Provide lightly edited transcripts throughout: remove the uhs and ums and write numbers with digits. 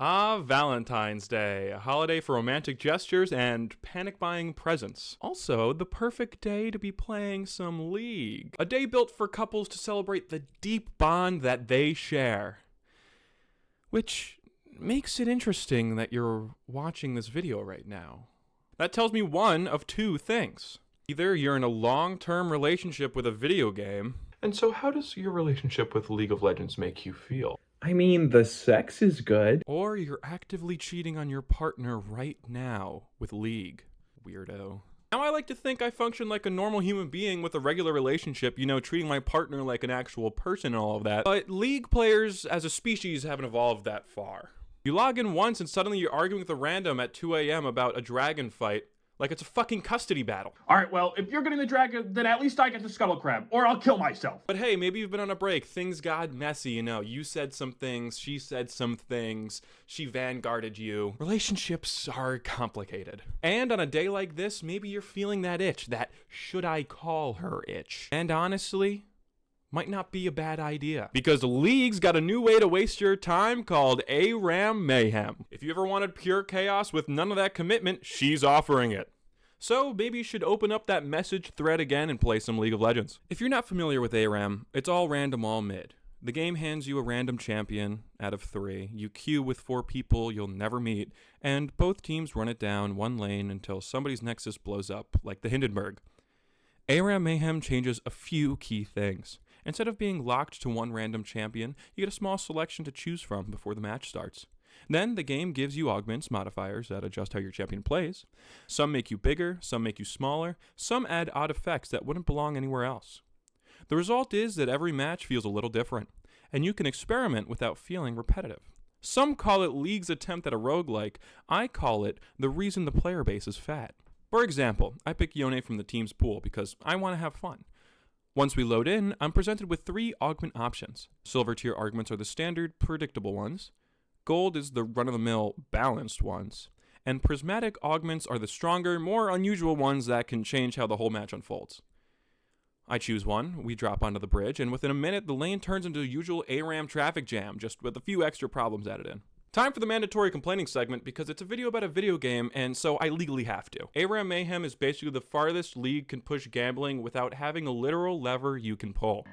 Valentine's Day, a holiday for romantic gestures and panic buying presents. Also, the perfect day to be playing some League. A day built for couples to celebrate the deep bond that they share. Which makes it interesting that you're watching this video right now. That tells me one of two things. Either you're in a long-term relationship with a video game. And so how does your relationship with League of Legends make you feel? I mean, the sex is good. Or you're actively cheating on your partner right now with League. Weirdo. Now I like to think I function like a normal human being with a regular relationship, treating my partner like an actual person and all of that. But League players as a species haven't evolved that far. You log in once and suddenly you're arguing with a random at 2 a.m. about a dragon fight. Like it's a fucking custody battle. Alright, well, if you're getting the dragon, then at least I get the scuttle crab, or I'll kill myself. But hey, maybe you've been on a break. Things got messy, You said some things, she said some things, she vanguarded you. Relationships are complicated. And on a day like this, maybe you're feeling that itch, that should I call her itch. And honestly, might not be a bad idea. Because League's got a new way to waste your time called Aram Mayhem. If you ever wanted pure chaos with none of that commitment, she's offering it. So maybe you should open up that message thread again and play some League of Legends. If you're not familiar with Aram, it's all random, all mid. The game hands you a random champion out of 3. You queue with 4 people you'll never meet, and both teams run it down one lane until somebody's nexus blows up, like the Hindenburg. Aram Mayhem changes a few key things. Instead of being locked to one random champion, you get a small selection to choose from before the match starts. Then the game gives you augments, modifiers that adjust how your champion plays. Some make you bigger, some make you smaller, some add odd effects that wouldn't belong anywhere else. The result is that every match feels a little different, and you can experiment without feeling repetitive. Some call it League's attempt at a roguelike. I call it the reason the player base is fat. For example, I pick Yone from the team's pool because I want to have fun. Once we load in, I'm presented with 3 augment options. Silver tier augments are the standard, predictable ones. Gold is the run-of-the-mill, balanced ones. And prismatic augments are the stronger, more unusual ones that can change how the whole match unfolds. I choose one, we drop onto the bridge, and within a minute the lane turns into a usual ARAM traffic jam, just with a few extra problems added in. Time for the mandatory complaining segment because it's a video about a video game and so I legally have to. Aram Mayhem is basically the farthest League can push gambling without having a literal lever you can pull.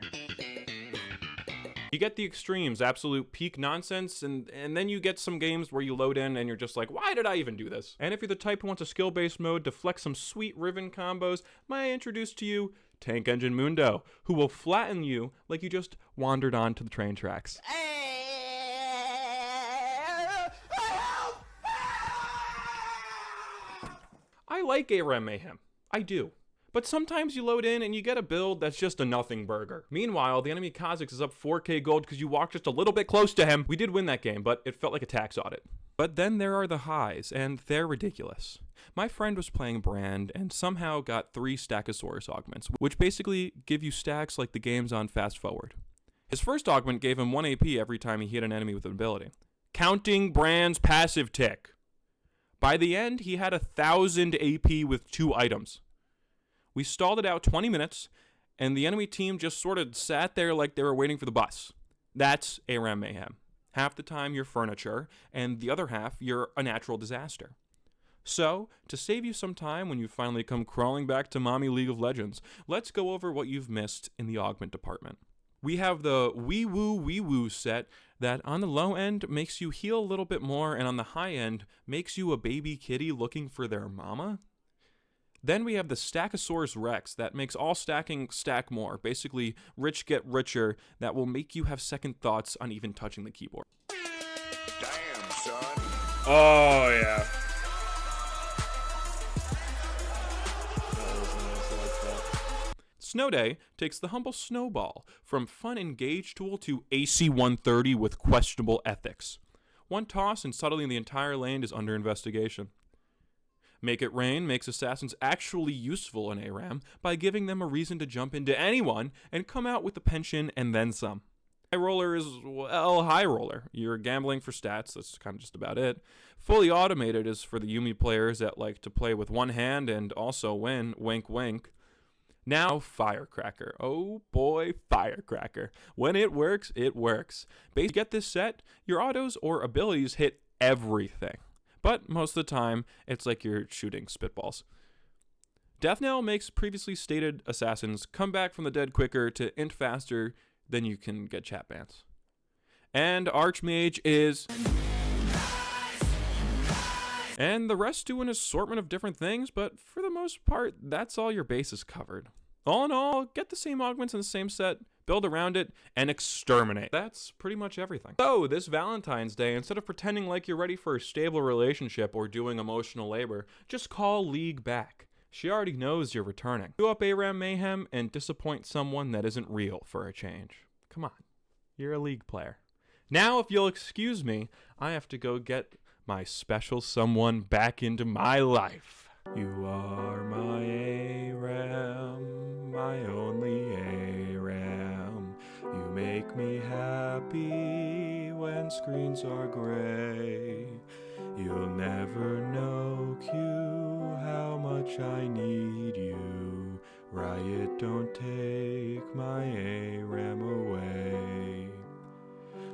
You get the extremes, absolute peak nonsense, and then you get some games where you load in and you're just like, why did I even do this? And if you're the type who wants a skill-based mode to flex some sweet Riven combos, may I introduce to you Tank Engine Mundo, who will flatten you like you just wandered onto the train tracks. I like Aram Mayhem. I do. But sometimes you load in and you get a build that's just a nothing burger. Meanwhile, the enemy Kha'Zix is up 4k gold because you walked just a little bit close to him. We did win that game, but it felt like a tax audit. But then there are the highs, and they're ridiculous. My friend was playing Brand and somehow got 3 Stackosaurus augments, which basically give you stacks like the games on Fast Forward. His first augment gave him 1 AP every time he hit an enemy with an ability, counting Brand's passive tick. By the end, he had 1,000 AP with 2 items. We stalled it out 20 minutes, and the enemy team just sort of sat there like they were waiting for the bus. That's Aram Mayhem. Half the time you're furniture, and the other half you're a natural disaster. So, to save you some time when you finally come crawling back to Mommy League of Legends, let's go over what you've missed in the augment department. We have the Wee Woo set that on the low end makes you heal a little bit more, and on the high end makes you a baby kitty looking for their mama. Then we have the Stackosaurus Rex that makes all stacking stack more, basically rich get richer, that will make you have second thoughts on even touching the keyboard. Damn, son. Oh, yeah. Snow Day takes the humble snowball from fun engage tool to AC-130 with questionable ethics. One toss and suddenly the entire lane is under investigation. Make It Rain makes assassins actually useful in ARAM by giving them a reason to jump into anyone and come out with a pension and then some. High Roller is, well, High Roller. You're gambling for stats, that's kind of just about it. Fully Automated is for the Yuumi players that like to play with one hand and also win, wink wink. Now, Firecracker. Oh boy, Firecracker. When it works, it works. Basically, get this set, your autos or abilities hit everything. But most of the time, it's like you're shooting spitballs. Death Knell makes previously stated assassins come back from the dead quicker to int faster than you can get chat bans. And Archmage is... And the rest do an assortment of different things, but for the most part, that's all your bases covered. All in all, get the same augments in the same set, build around it, and exterminate. That's pretty much everything. So, this Valentine's Day, instead of pretending like you're ready for a stable relationship or doing emotional labor, just call League back. She already knows you're returning. Do up Aram Mayhem and disappoint someone that isn't real for a change. Come on, you're a League player. Now, if you'll excuse me, I have to go get my special someone back into my life. You are my Aram, my only Aram. You make me happy when screens are gray. You'll never know, Q, how much I need you. Riot, don't take my Aram away.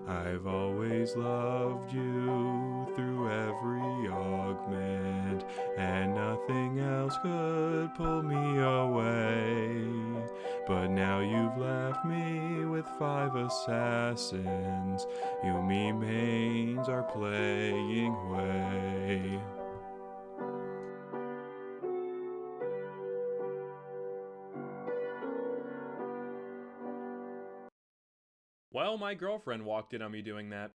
I've always loved you through every augment, and nothing else could pull me away. But now you've left me with 5 assassins. You me mains are playing way. Well, my girlfriend walked in on me doing that.